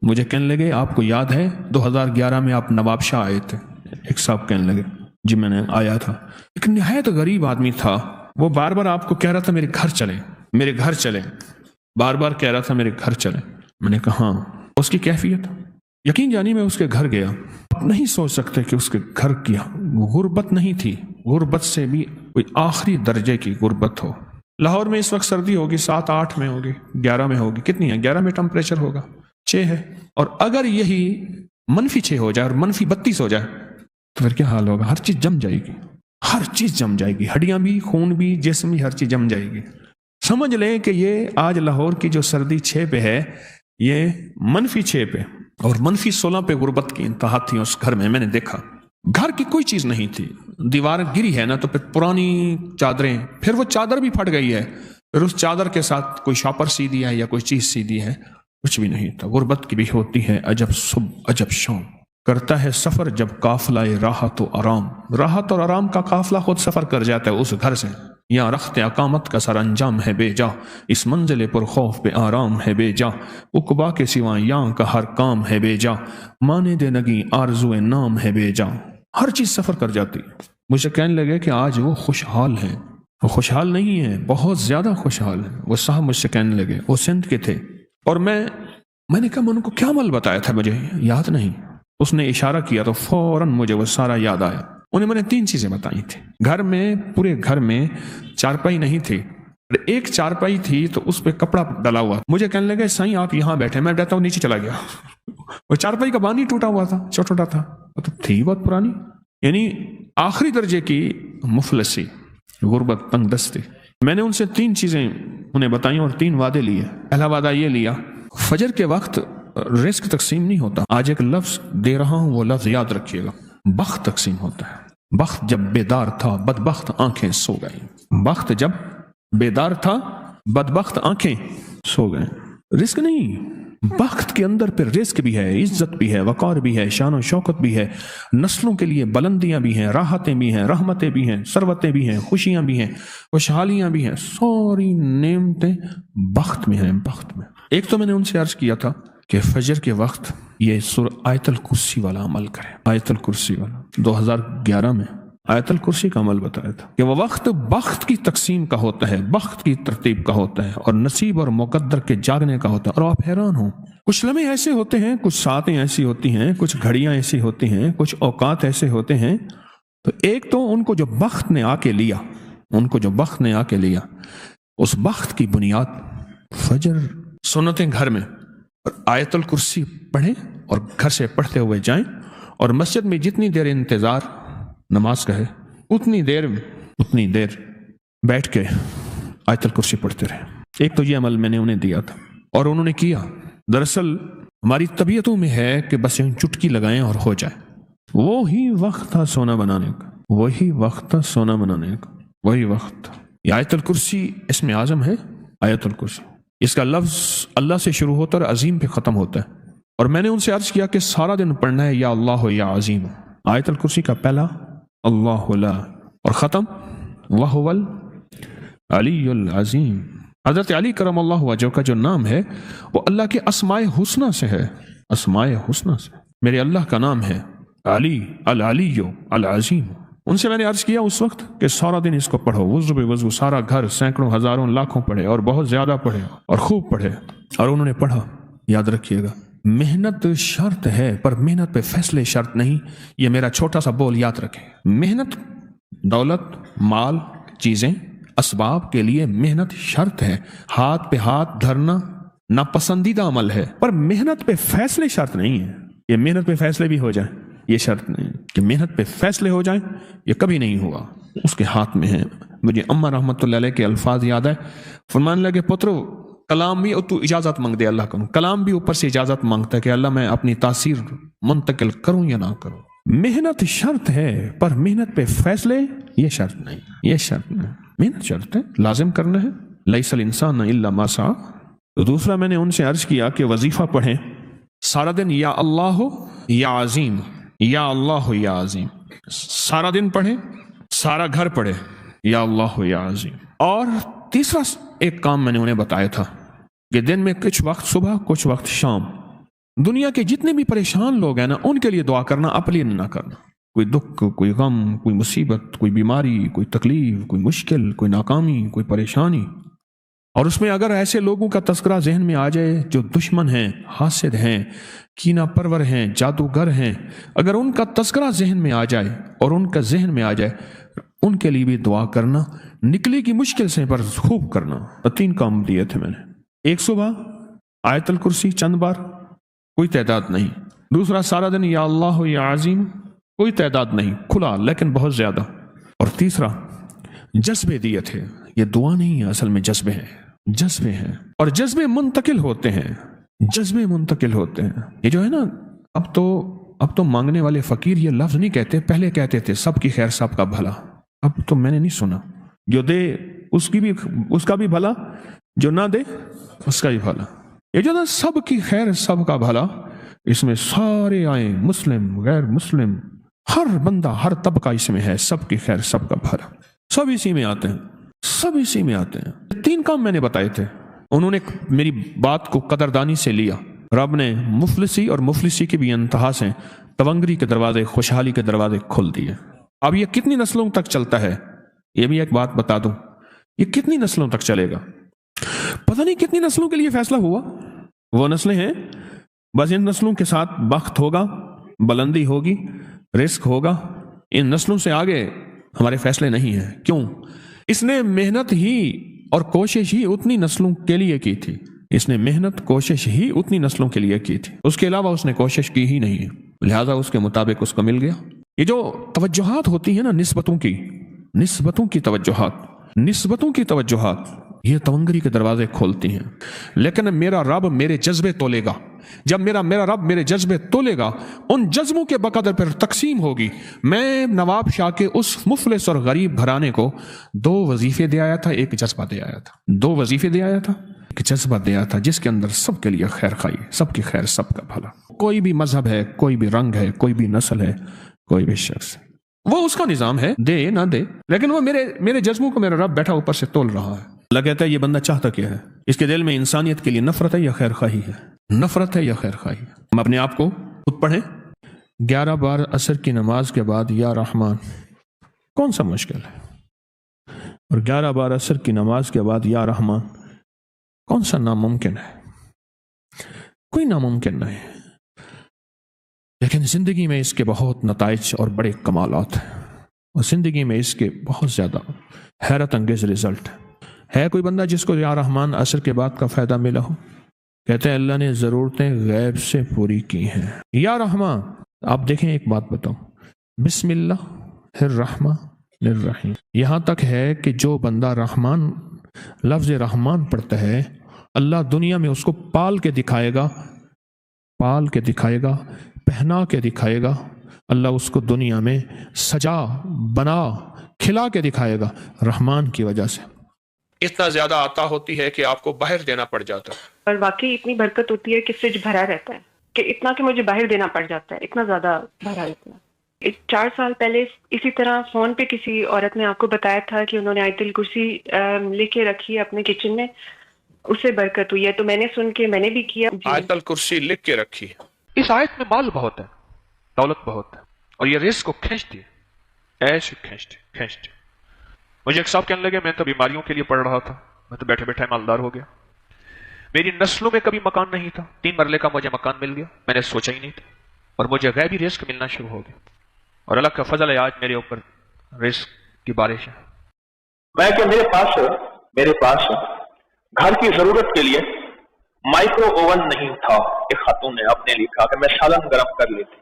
مجھے کہنے لگے آپ کو یاد ہے 2011 میں آپ نواب شاہ آئے تھے؟ ایک صاحب کہنے لگے جی میں نے آیا تھا. ایک نہایت غریب آدمی تھا، وہ بار بار آپ کو کہہ رہا تھا میرے گھر چلیں، میرے گھر چلیں، بار بار کہہ رہا تھا میرے گھر چلیں. میں نے کہا ہاں. اس کی کیفیت یقین جانی میں اس کے گھر گیا، آپ نہیں سوچ سکتے کہ اس کے گھر کی غربت نہیں تھی، غربت سے بھی کوئی آخری درجے کی غربت ہو. لاہور میں اس وقت سردی ہوگی 7-8 میں ہوگی، 11 میں ہوگی، کتنی ہے 11 میں ٹمپریچر ہوگا 6 ہے، اور اگر یہی -6 ہو جائے اور -32 ہو جائے تو پھر کیا حال ہوگا؟ ہر چیز جم جائے گی، ہر چیز جم جائے گی، ہڈیاں بھی، خون بھی، جسم بھی، ہر چیز جم جائے گی. سمجھ لیں کہ یہ آج لاہور کی جو سردی 6 پہ ہے، یہ -6 پہ اور -16 پہ غربت کی انتہا تھی اس گھر میں. میں نے دیکھا گھر کی کوئی چیز نہیں تھی، دیوار گری ہے نا تو پھر پرانی چادریں، پھر وہ چادر بھی پھٹ گئی ہے، پھر اس چادر کے ساتھ کوئی شاپر سی دیا ہے یا کوئی چیز سی دی ہے، کچھ بھی نہیں تھا. غربت کی بھی ہوتی ہے عجب صبح عجب شام. کرتا ہے سفر جب قافلہ راحت و آرام، راحت اور آرام کا قافلہ خود سفر کر جاتا ہے اس گھر سے. یہاں رخت اقامت کا سر انجام ہے بے جا، اس منزل پر خوف پہ آرام ہے بے جا، عقبا کے سوا یہاں کا ہر کام ہے بے جا، مانے دے نگی آرزو نام ہے بے جا. ہر چیز سفر کر جاتی. مجھے کہنے لگے کہ آج وہ خوشحال ہیں. وہ خوشحال نہیں ہیں، بہت زیادہ خوشحال ہیں. وہ صاحب مجھ سے کہنے لگے، وہ سندھ کے تھے، اور میں نے کہا میں ان کو کیا عمل بتایا تھا مجھے یاد نہیں. اس نے اشارہ کیا تو فوراً مجھے وہ سارا یاد آیا. انہیں میں نے 3 چیزیں بتائی تھی. گھر میں، پورے گھر میں چارپائی نہیں تھی، ایک چارپائی تھی تو اس پہ کپڑا ڈلا ہوا. مجھے کہنے لگے سائیں آپ یہاں بیٹھے، میں بیٹھا ہوں، نیچے چلا گیا. وہ چارپائی کا بانی ٹوٹا ہوا تھا، چھوٹا تھا، تو تھی بہت پرانی. یعنی آخری درجے کی مفلسی، غربت، تنگ دستی. میں نے ان سے 3 چیزیں انہیں بتائیں اور 3 وعدے لیے. پہلا وعدہ یہ لیا، فجر کے وقت رزق تقسیم نہیں ہوتا. آج ایک لفظ دے رہا ہوں، وہ لفظ یاد رکھیے گا. بخت تقسیم ہوتا ہے. بخت جب بیدار تھا بدبخت آنکھیں سو گئیں. بخت جب بیدار تھا بدبخت آنکھیں سو گئیں. رزق نہیں، بخت کے اندر پھر رزق بھی ہے، عزت بھی ہے، وقار بھی ہے، شان و شوکت بھی ہے، نسلوں کے لیے بلندیاں بھی ہیں، راحتیں بھی ہیں، رحمتیں بھی ہیں، ثروتیں بھی ہیں، خوشیاں بھی ہیں، خوشحالیاں بھی ہیں. ساری نعمتیں بخت میں ہیں. بخت میں ایک تو میں نے ان سے عرض کیا تھا کہ فجر کے وقت یہ آیت الکرسی والا عمل کریں. آیت الکرسی والا 2011 میں آیت الکرسی کا عمل بتایا تھا کہ وہ وقت بخت کی تقسیم کا ہوتا ہے، بخت کی ترتیب کا ہوتا ہے، اور نصیب اور مقدر کے جاگنے کا ہوتا ہے. اور آپ حیران ہوں، کچھ لمحے ایسے ہوتے ہیں، کچھ ساعتیں ایسی ہوتی ہیں، کچھ گھڑیاں ایسی ہوتی ہیں، کچھ اوقات ایسے ہوتے ہیں. تو ایک تو ان کو جو بخت نے آ کے لیا، ان کو جو بخت نے آ کے لیا، اس بخت کی بنیاد فجر، سنتیں گھر میں، اور آیت الکرسی پڑھیں اور گھر سے پڑھتے ہوئے جائیں، اور مسجد میں جتنی دیر انتظار نماز کا ہے اتنی دیر بیٹھ کے آیت الکرسی پڑھتے رہے. ایک تو یہ عمل میں نے انہیں دیا تھا اور انہوں نے کیا. دراصل ہماری طبیعتوں میں ہے کہ بس یوں چٹکی لگائیں اور ہو جائے. وہی وقت تھا سونا بنانے کا، وہی وقت تھا سونا بنانے کا، وہی وقت تھا. یہ آیت الکرسی اسم اعظم ہے. آیت الکرسی، اس کا لفظ اللہ سے شروع ہوتا ہے اور عظیم پہ ختم ہوتا ہے. اور میں نے ان سے عرض کیا کہ سارا دن پڑھنا ہے یا اللہ ہو یا عظیم. آیت الکرسی کا پہلا اللہ لا اور ختم وہو العلی العظیم. حضرت علی کرم اللہ وجہہ کا جو نام ہے وہ اللہ کے اسماء حسنہ سے ہے. اسماء حسنہ سے میرے اللہ کا نام ہے علی، العلی العظیم. ان سے میں نے عرض کیا اس وقت کہ سارا دن اس کو پڑھو، وضو بے وضو، سارا گھر سینکڑوں ہزاروں لاکھوں پڑھے اور بہت زیادہ پڑھے اور خوب پڑھے. اور انہوں نے پڑھا. یاد رکھیے گا، محنت شرط ہے پر محنت پہ فیصلے شرط نہیں. یہ میرا چھوٹا سا بول یاد رکھیں. محنت، دولت، مال، چیزیں، اسباب کے لیے محنت شرط ہے. ہاتھ پہ ہاتھ دھرنا ناپسندیدہ عمل ہے، پر محنت پہ فیصلے شرط نہیں ہے. یہ محنت پہ فیصلے بھی ہو جائیں یہ شرط نہیں کہ محنت پہ فیصلے ہو جائیں، یہ کبھی نہیں ہوا. اس کے ہاتھ میں ہے. مجھے اماں رحمت اللہ علیہ کے الفاظ یاد ہے. فرمان لگے پترو کلام بھی، اور تو اجازت مانگ دے اللہ کو. کلام بھی اوپر سے اجازت مانگتا ہے کہ اللہ میں اپنی تاثیر منتقل کروں یا نہ کروں. محنت شرط ہے پر محنت پہ فیصلے یہ شرط نہیں. یہ شرط نہیں، محنت شرط ہے، لازم کرنا ہے. لیس الانسان الا ما سعى. دوسرا میں نے ان سے عرض کیا کہ وظیفہ پڑھیں سارا دن، یا اللہ یا عظیم، یا اللہ یا عظیم. سارا دن پڑھیں، سارا گھر پڑھے یا اللہ یا عظیم. اور تیسرا ایک کام میں نے انہیں بتایا تھا کہ دن میں کچھ وقت صبح، کچھ وقت شام دنیا کے جتنے بھی پریشان لوگ ہیں نا ان کے لیے دعا کرنا، اپنے لیے نہ کرنا۔ کوئی دکھ، کوئی غم، کوئی مصیبت، کوئی بیماری، کوئی تکلیف، کوئی مشکل، کوئی ناکامی، کوئی پریشانی، اور اس میں اگر ایسے لوگوں کا تذکرہ ذہن میں آ جائے جو دشمن ہیں، حاسد ہیں، کینہ پرور ہیں، جادوگر ہیں، اگر ان کا تذکرہ ذہن میں آ جائے اور ان کا ذہن میں آ جائے، ان کے لیے بھی دعا کرنا، نکلے کی مشکل سے پر خوب کرنا۔ 3 کام دیے تھے میں نے، ایک صبح آیت الکرسی چند بار، کوئی تعداد نہیں۔ دوسرا سارا دن یا اللہ یا عظیم، کوئی تعداد نہیں، کھلا لیکن بہت زیادہ۔ اور تیسرا جذبے دیے تھے، یہ دعا نہیں ہے اصل میں، جذبے ہیں، جذبے ہیں، اور جذبے منتقل ہوتے ہیں، جذبے منتقل ہوتے ہیں۔ یہ جو ہے نا، اب تو مانگنے والے فقیر یہ لفظ نہیں کہتے، پہلے کہتے تھے سب کی خیر سب کا بھلا، اب تو میں نے نہیں سنا، جو دے اس کا بھی بھلا، جو نہ دے اس کا بھی بھلا۔ یہ جو نا سب کی خیر سب کا بھلا، اس میں سارے آئیں، مسلم غیر مسلم، ہر بندہ ہر طبقہ اس میں ہے، سب کی خیر سب کا بھلا، سب اسی میں آتے ہیں، سب اسی میں آتے ہیں۔ 3 کام میں نے بتائے تھے، انہوں نے میری بات کو قدردانی سے لیا، رب نے مفلسی اور مفلسی کی بھی انتہا سے تونگری کے دروازے، خوشحالی کے دروازے کھول دیے۔ اب یہ کتنی نسلوں تک چلتا ہے، یہ بھی ایک بات بتا دوں، یہ کتنی نسلوں تک چلے گا، پتہ نہیں کتنی نسلوں کے لیے فیصلہ ہوا۔ وہ نسلیں ہیں، بس ان نسلوں کے ساتھ بخت ہوگا، بلندی ہوگی، رزق ہوگا، ان نسلوں سے آگے ہمارے فیصلے نہیں ہیں۔ کیوں؟ اس نے محنت ہی اور کوشش ہی اتنی نسلوں کے لیے کی تھی، اس نے محنت کوشش ہی اتنی نسلوں کے لیے کی تھی، اس کے علاوہ اس نے کوشش کی ہی نہیں، لہذا اس کے مطابق اس کو مل گیا۔ یہ جو توجہات ہوتی ہیں نا، نسبتوں کی توجہات، یہ تونگری کے دروازے کھولتی ہیں۔ لیکن میرا رب میرے جذبے تولے گا، جب میرا رب میرے جذبے تولے گا، ان جذبوں کے بقدر پر تقسیم ہوگی۔ میں نواب شاہ کے اس مفلس اور غریب گھرانے کو 2 وظیفے دے آیا تھا، ایک جذبہ دے آیا تھا، 2 وظیفے دے آیا تھا، ایک جذبہ دے آیا تھا، جس کے اندر سب کے لیے خیر خائی، سب کی خیر سب کا بھلا، کوئی بھی مذہب ہے، کوئی بھی رنگ ہے، کوئی بھی نسل ہے، کوئی بھی شخص ہے، وہ اس کا نظام ہے، دے نہ دے، لیکن وہ میرے جذبوں کو میرا رب بیٹھا اوپر سے تول رہا ہے۔ اللہ کہتا ہے یہ بندہ چاہتا کیا ہے، اس کے دل میں انسانیت کے لیے نفرت ہے یا خیر خواہی ہے، نفرت ہے یا خیر خواہی ہے۔ ہم اپنے آپ کو خود پڑھیں، 11 بار عصر کی نماز کے بعد یا رحمان، کون سا مشکل ہے؟ اور 11 بار عصر کی نماز کے بعد یا رحمان، کون سا ناممکن ہے؟ کوئی ناممکن نہیں، لیکن زندگی میں اس کے بہت نتائج اور بڑے کمالات ہیں، اور زندگی میں اس کے بہت زیادہ حیرت انگیز رزلٹ ہے۔ کوئی بندہ جس کو یا رحمان عصر کے بعد کا فائدہ ملا ہو؟ کہتے ہیں اللہ نے ضرورتیں غیب سے پوری کی ہیں۔ یا رحمان، آپ دیکھیں ایک بات بتاؤں، بسم اللہ الرحمن الرحیم، یہاں تک ہے کہ جو بندہ رحمان، لفظ رحمان پڑھتا ہے، اللہ دنیا میں اس کو پال کے دکھائے گا، پہنا کے دکھائے گا، اللہ اس کو دنیا میں سجا بنا کھلا کے دکھائے گا، رحمان کی وجہ سے اتنا زیادہ عطا ہوتی ہے کہ آپ کو باہر دینا پڑ جاتا ہے۔ اور واقعی اتنی برکت ہوتی ہے کہ فریج بھرا رہتا ہے، کہ اتنا کہ مجھے باہر دینا پڑ جاتا ہے، اتنا زیادہ بھرا رہتا ہے۔ 4 سال پہلے اسی طرح فون پہ کسی عورت نے آپ کو بتایا تھا کہ انہوں نے آیت الکرسی لکھ کے رکھی ہے اپنے کچن میں، اس سے برکت ہوئی ہے، تو میں نے سن کے میں نے بھی کیا۔ آیت الکرسی لکھ کے رکھی، اس آیت میں مال بہت ہے، دولت بہت ہے، اور یہ رزق کو کھینچتی ہے، ایسے کھینچتی۔ مجھے ایک صاحب کہنے لگے میں تو بیماریوں کے لیے پڑھ رہا تھا، میں تو بیٹھے بیٹھے مالدار ہو گیا، میری نسلوں میں کبھی مکان نہیں تھا، 3 مرلے کا مجھے مکان مل گیا، میں نے سوچا ہی نہیں تھا، اور مجھے غیبی رزق ملنا شروع ہو گیا، اور اللہ کا فضل ہے آج میرے اوپر رزق کی بارش ہے۔ میں کہ میرے پاس گھر کی ضرورت کے لیے مائکرو اوون نہیں تھا، ایک خاتون نے اپنے لیے کہا کہ میں سالن گرم کر لیتی،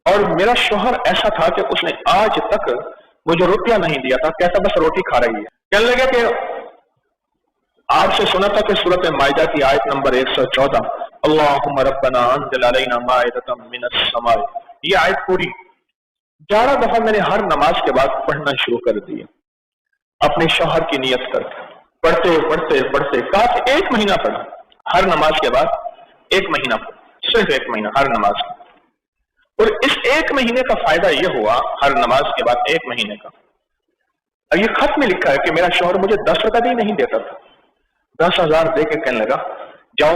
اور میرا شوہر ایسا تھا کہ اس نے آج تک مجھے روٹیاں نہیں دیا تھا، کہتا بس روٹی کھا رہی ہے۔ کہنے لگا کہ آپ سے سنا تھا کہ سورۃ مائدہ کی آیت نمبر 114 اللہم ربنا انزل علینا مائدۃ من السماء، یہ آیت پوری 11 دفعہ میں نے ہر نماز کے بعد پڑھنا شروع کر دی، اپنے شوہر کی نیت کر کے پڑھتے کافی 1 مہینہ پڑھا، ہر نماز کے بعد 1 مہینہ پڑھا، صرف 1 مہینہ ہر نماز کا، اور اس 1 مہینے کا فائدہ یہ ہوا، ہر نماز کے بعد 1 مہینے کا، اور یہ خط میں لکھا ہے کہ میرا شوہر مجھے 10 روپے بھی نہیں دیتا تھا، 10,000 دے کے کہنے لگا جاؤ